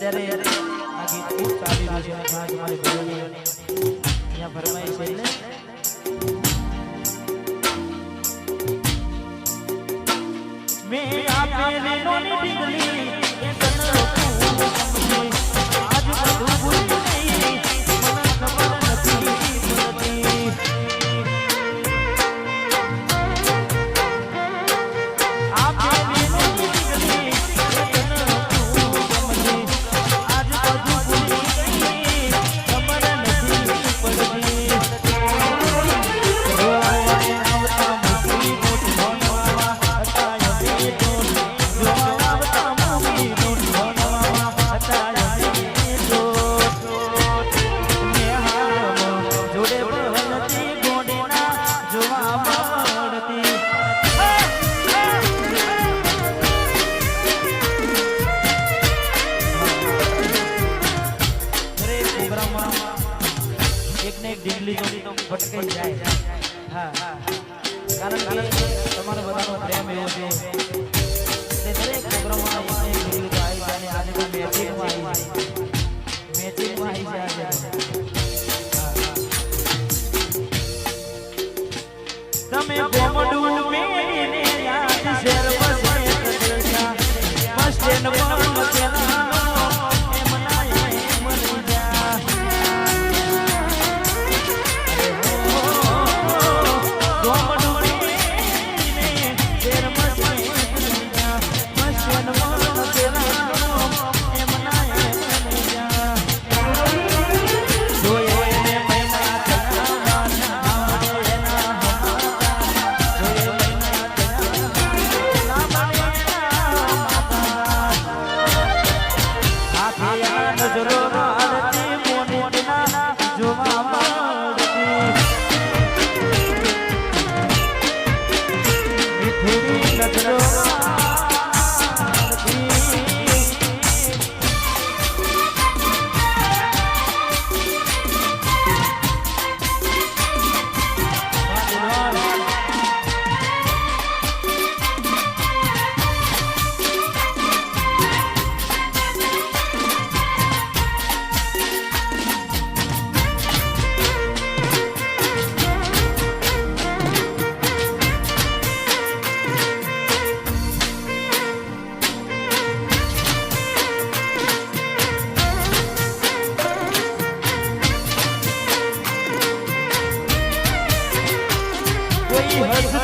અત્યારે આ ગીત ખૂબ ચાલી રહ્યું છે અને તમારી ભાઈઓની અહીંયા ફરમાઈશ છે એટલે મેં આપેલી નોની ડીગલી એ તને આજ બધું ભૂલી ગઈ મને ખબર નથી પડતી આપેલી નોની ડીગલી એ તને આજ બધું ભૂલી ગઈ ખબર નથી પડતી ભટકાઈ જાય હા કારણ કે તમારો બધાનો પ્રેમ એવો છે તે દરેક પ્રોગ્રામમાં એક વિડીયો આવી જાય અને આજે તો મેચિંગમાં આવી જાય તમે બોમડું મેને યાદ શેર બસે તજા મસ્તન બોમ મચેલા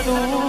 તું